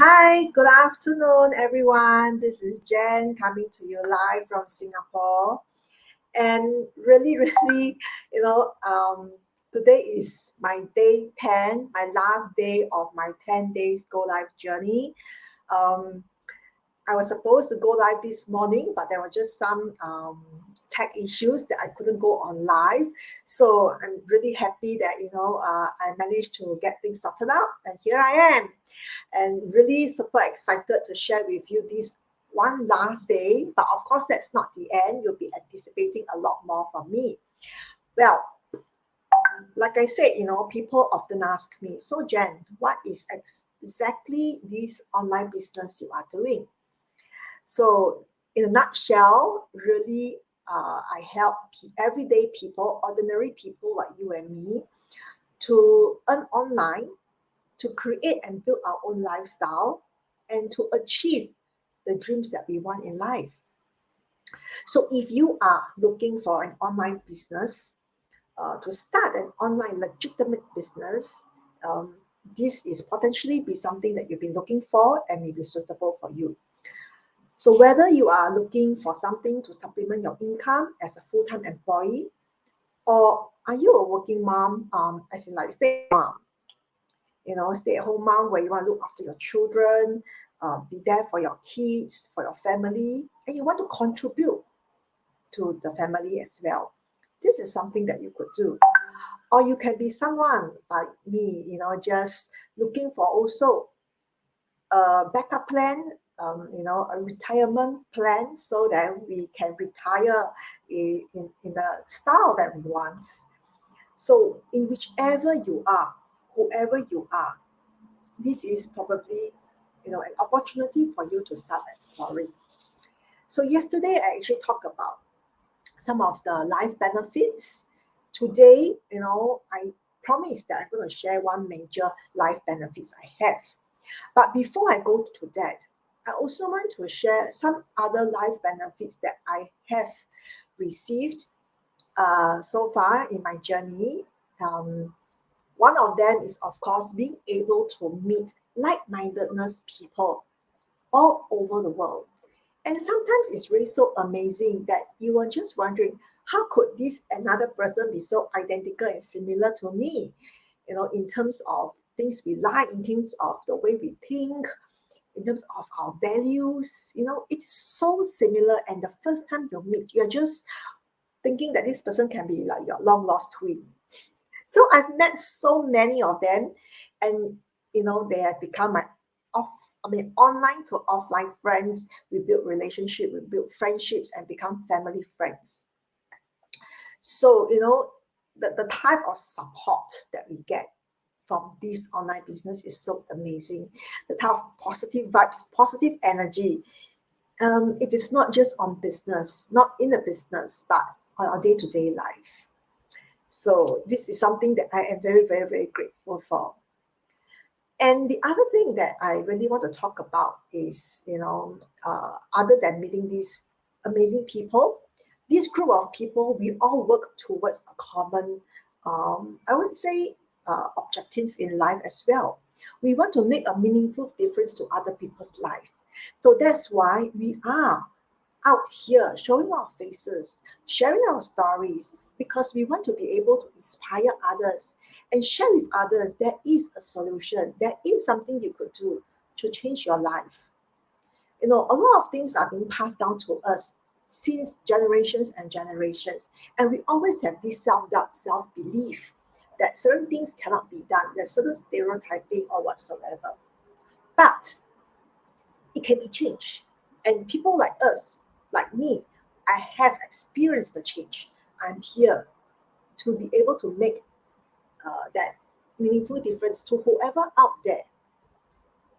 Hi, good afternoon, everyone. This is Jen coming to you live from Singapore. And really, really, you know, um, today is my day 10, my last day of my 10 days Go Live journey. Um, I was supposed to go live this morning, but there were just some tech issues that I couldn't go on live. So I'm really happy that, I managed to get things sorted out. And here I am and really super excited to share with you this one last day. But of course, that's not the end. You'll be anticipating a lot more from me. Well, like I said, people often ask me, so Jen, what is exactly this online business you are doing? So, in a nutshell, really, I help everyday people, ordinary people like you and me, to earn online, to create and build our own lifestyle, and to achieve the dreams that we want in life. So, if you are looking for an online business, to start an online legitimate business, um, this is potentially be something that you've been looking for and may be suitable for you. So whether you are looking for something to supplement your income as a full-time employee, or are you a working mom, as in like stay mom, stay-at-home mom where you want to look after your children, be there for your kids, for your family, and you want to contribute to the family as well. This is something that you could do. Or you can be someone like me, just looking for also a backup plan, a retirement plan so that we can retire in the style that we want. So, in whichever you are, whoever you are, this is probably an opportunity for you to start exploring. So, yesterday I actually talked about some of the life benefits. Today, I promise that I'm going to share one major life benefits I have. But before I go to that, I also want to share some other life benefits that I have received so far in my journey. Um, One of them is, of course, being able to meet like mindedness people all over the world. And sometimes it's really so amazing that you are just wondering, how could this another person be so identical and similar to me? In terms of things we like, in terms of the way we think, in terms of our values, it's so similar. And the first time you meet, you're just thinking that this person can be like your long lost twin. So I've met so many of them, and they have become my online to offline friends. We build relationship, we build friendships, and become family friends. So the type of support that we get from this online business is so amazing. The type of positive vibes, positive energy. It is not just on business, not in a business, but on our day-to-day life. So this is something that I am very, very, very grateful for. And the other thing that I really want to talk about is, other than meeting these amazing people, this group of people, we all work towards a common, I would say, objective in life as well. We want to make a meaningful difference to other people's life. So that's why we are out here showing our faces, sharing our stories, because we want to be able to inspire others and share with others there is a solution, there is something you could do to change your life. A lot of things are being passed down to us since generations and generations, and we always have this self-doubt, self-belief that certain things cannot be done, there's certain stereotyping or whatsoever. But it can be changed. And people like us, like me, I have experienced the change. I'm here to be able to make that meaningful difference to whoever out there.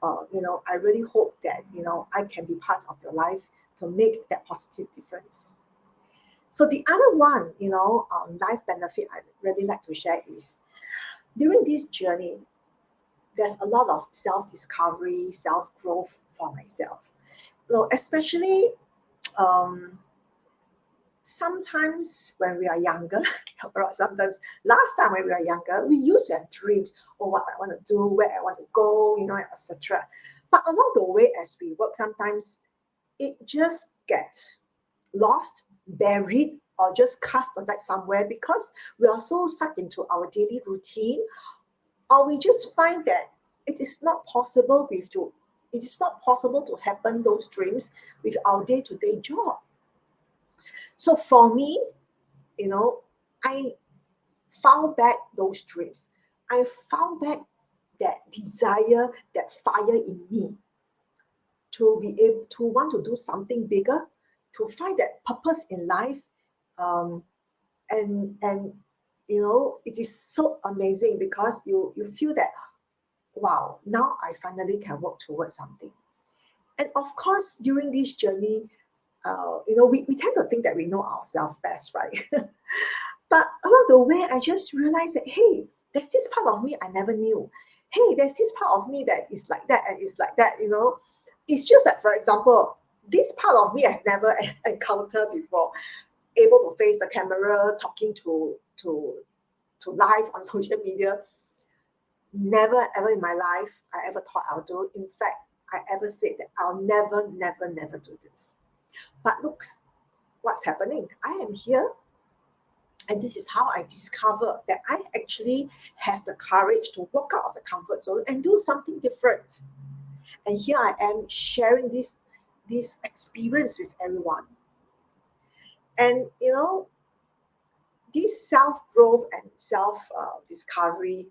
I really hope that, I can be part of your life to make that positive difference. So the other one, life benefit I really like to share is during this journey, there's a lot of self-discovery, self-growth for myself. So especially um, sometimes when we are younger, or sometimes last time when we were younger, we used to have dreams, oh, what I want to do, where I want to go, etc. But along the way, as we work, sometimes it just gets lost, buried, or just cast aside somewhere because we are so sucked into our daily routine, or we just find that it is not possible it is not possible to happen those dreams with our day-to-day job. So for me, I found back those dreams. I found back that desire, that fire in me to be able to want to do something bigger, to find that purpose in life. Um, and it is so amazing because you feel that, wow, now I finally can work towards something. And of course, during this journey, we tend to think that we know ourselves best, right? But along the way, I just realized that, hey, there's this part of me I never knew. Hey, there's this part of me that is like that and is like that. It's just that, for example, this part of me I've never encountered before, able to face the camera, talking to live on social media. Never ever in my life I ever thought I'll do. In fact, I ever said that I'll never, never, never do this. But look what's happening. I am here, and this is how I discover that I actually have the courage to walk out of the comfort zone and do something different. And here I am sharing this experience with everyone. And this self growth and self discovery,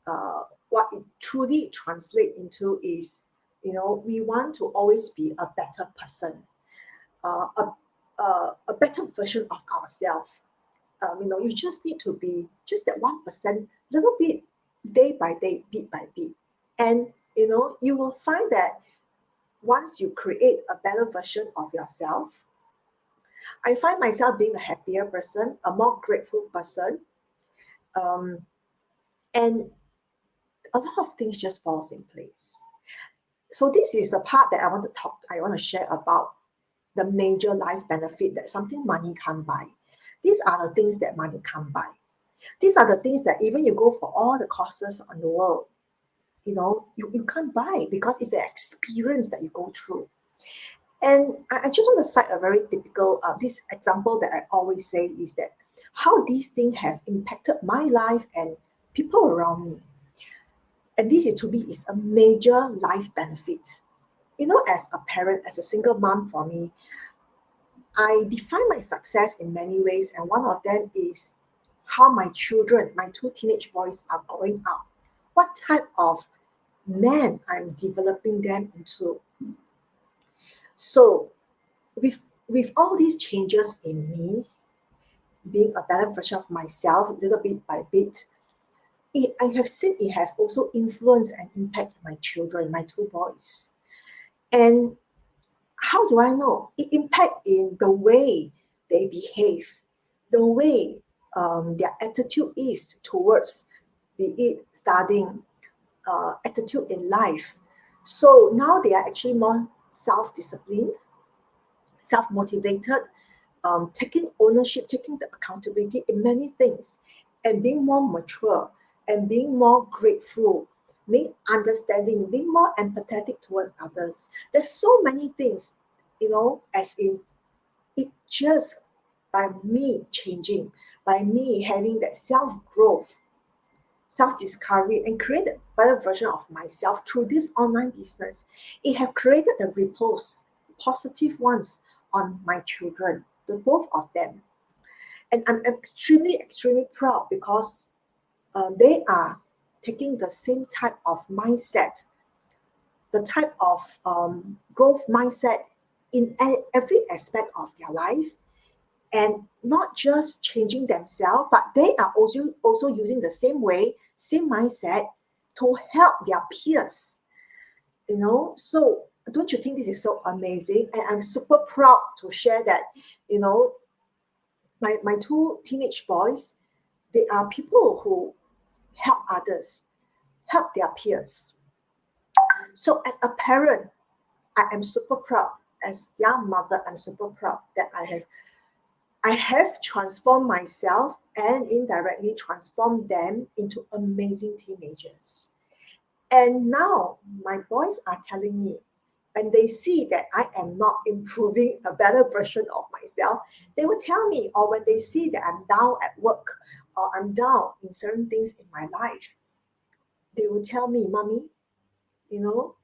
what it truly translates into is, we want to always be a better person, uh, a better version of ourselves. You just need to be just that 1%, little bit, day by day, bit by bit. And, you will find that once you create a better version of yourself, I find myself being a happier person, a more grateful person. Um, and a lot of things just falls in place. So this is the part that I want to share about the major life benefit that something money can't buy. These are the things that money can't buy. These are the things that even you go for all the courses on the world, you can't buy because it's the experience that you go through. And I just want to cite a very typical, this example that I always say is that how these things have impacted my life and people around me. And this is to me is a major life benefit. As a parent, as a single mom for me, I define my success in many ways, and one of them is how my children, my two teenage boys, are growing up. What type of man I'm developing them into. So, with with all these changes in me, being a better version of myself, little bit by bit, I have seen it have also influenced and impacted my children, my two boys. And how do I know? It impact in the way they behave, the way their attitude is towards, be it studying, attitude in life. So now they are actually more self-disciplined, self-motivated, taking ownership, taking the accountability in many things, and being more mature, and being more grateful, being understanding, being more empathetic towards others. There's so many things, as in it just by me changing, by me having that self-growth, self-discovery, and create a better version of myself through this online business. It have created the ripples, positive ones, on my children, the both of them. And I'm extremely, extremely proud because they are taking the same type of mindset, the type of growth mindset in every aspect of their life, and not just changing themselves, but they are also using the same way, same mindset to help their peers. So don't you think this is so amazing? And I'm super proud to share that, you know, my two teenage boys, they are people who help others, help their peers. So as a parent, I am super proud. As young mother, I'm super proud that I have transformed myself and indirectly transformed them into amazing teenagers. And now my boys are telling me, when they see that I am not improving a better version of myself, they will tell me, or when they see that I'm down at work or I'm down in certain things in my life, they will tell me, Mommy, you know,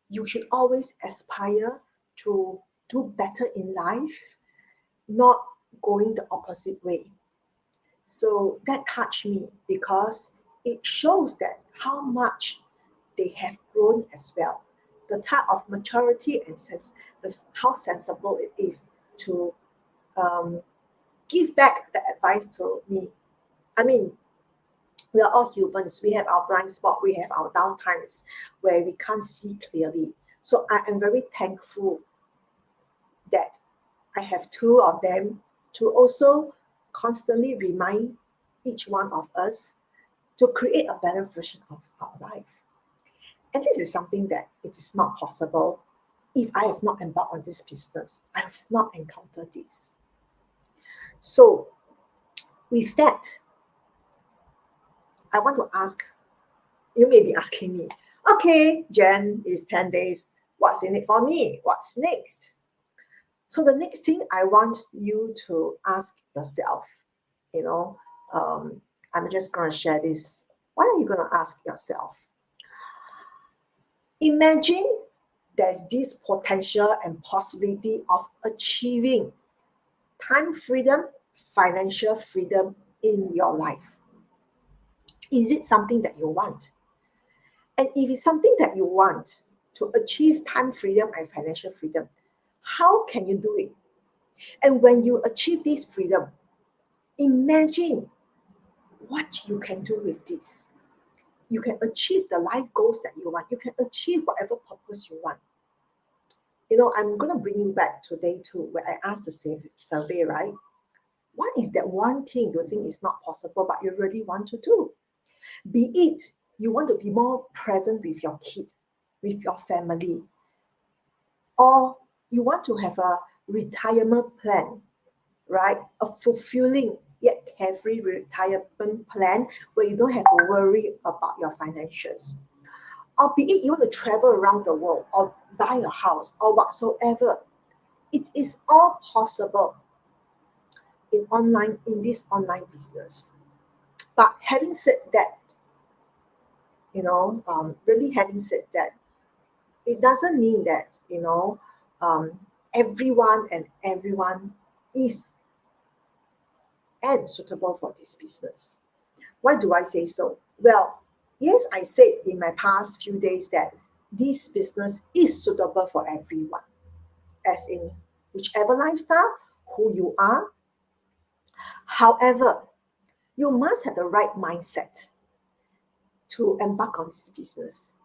you should always aspire to do better in life, not going the opposite way. So that touched me because it shows that how much they have grown as well. The type of maturity and how sensible it is to um, give back the advice to me. I mean, we are all humans. We have our blind spot. We have our down times where we can't see clearly. So I am very thankful that I have two of them to also constantly remind each one of us to create a better version of our life. And this is something that it is not possible if I have not embarked on this business. I have not encountered this. So, with that, I want to ask, you may be asking me, okay, Jen, is 10 days. What's in it for me? What's next? So, the next thing I want you to ask yourself, you know, um, I'm just going to share this. What are you going to ask yourself? Imagine there's this potential and possibility of achieving time freedom, financial freedom in your life. Is it something that you want? And if it's something that you want to achieve time freedom and financial freedom, how can you do it? And when you achieve this freedom, imagine what you can do with this. You can achieve the life goals that you want. You can achieve whatever purpose you want. I'm going to bring you back to day two where I asked the survey, right? What is that one thing you think is not possible but you really want to do? Be it you want to be more present with your kid, with your family, or you want to have a retirement plan, right? A fulfilling yet carefree retirement plan where you don't have to worry about your financials. Or be it you want to travel around the world or buy a house or whatsoever. It is all possible in this online business. But having said that, really having said that, it doesn't mean that um, everyone is and suitable for this business. Why do I say so? Well, yes, I said in my past few days that this business is suitable for everyone, as in whichever lifestyle, who you are. However, you must have the right mindset to embark on this business.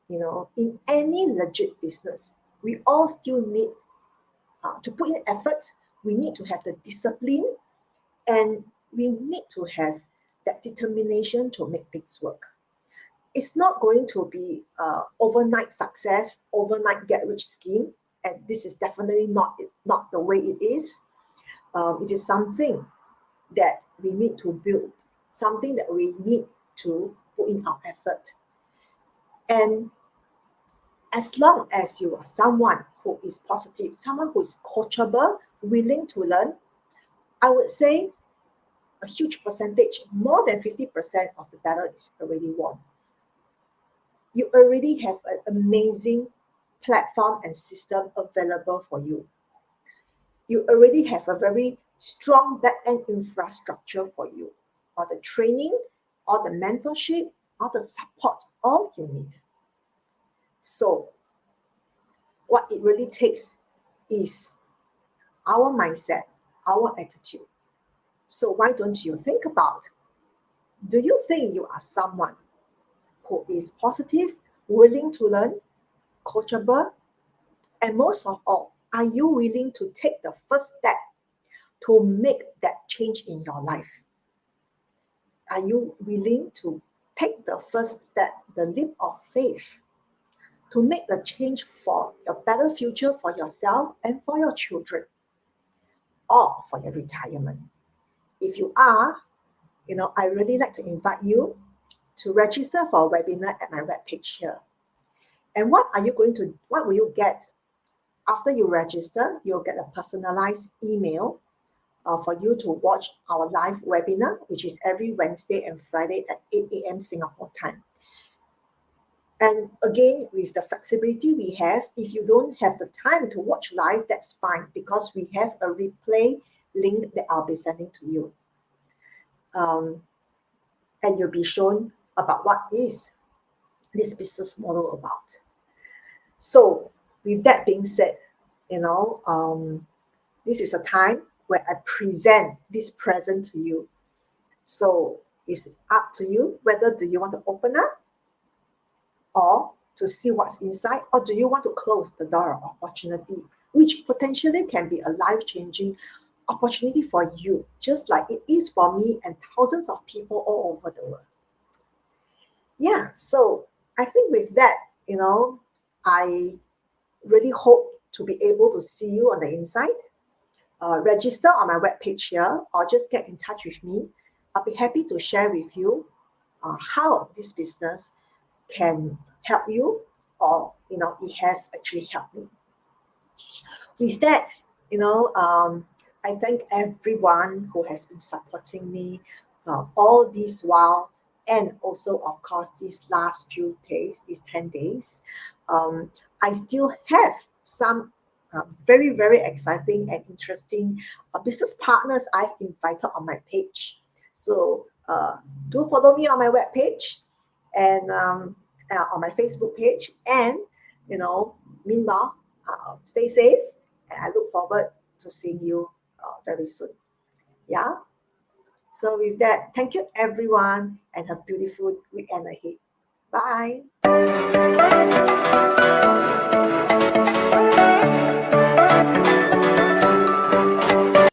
In any legit business, we all still need to put in effort. We need to have the discipline, and we need to have that determination to make things work. It's not going to be overnight success, overnight get rich scheme, and this is definitely not the way it is. It is something that we need to build, something that we need to put in our effort. And as long as you are someone who is positive, someone who is coachable, willing to learn, I would say a huge percentage, more than 50% of the battle is already won. You already have an amazing platform and system available for you. You already have a very strong back-end infrastructure for you, or the training, or the mentorship, or the support, all you need. So what it really takes is our mindset, our attitude. So why don't you think about, do you think you are someone who is positive, willing to learn, coachable, and most of all, are you willing to take the first step to make that change in your life? Are you willing to take the first step, the leap of faith, to make a change for a better future for yourself and for your children, or for your retirement? If you are, I really like to invite you to register for a webinar at my webpage here. And what will you get after you register? You'll get a personalized email for you to watch our live webinar, which is every Wednesday and Friday at 8 a.m. Singapore time. And again, with the flexibility we have, if you don't have the time to watch live, that's fine, because we have a replay link that I'll be sending to you. And you'll be shown about what is this business model about. So with that being said, this is a time where I present this present to you. So it's up to you whether do you want to open up or to see what's inside, or do you want to close the door of opportunity, which potentially can be a life-changing opportunity for you, just like it is for me and thousands of people all over the world. Yeah, so I think with that, I really hope to be able to see you on the inside. Register on my webpage here, or just get in touch with me. I'll be happy to share with you how this business can help you, or it has actually helped me. With that, I thank everyone who has been supporting me all this while, and also, of course, these last few days, these 10 days. I still have some very, very exciting and interesting business partners I've invited on my page. So do follow me on my webpage and on my Facebook page. And, meanwhile, stay safe. And I look forward to seeing you very soon. Yeah. So with that, thank you everyone, and have a beautiful weekend ahead. Bye.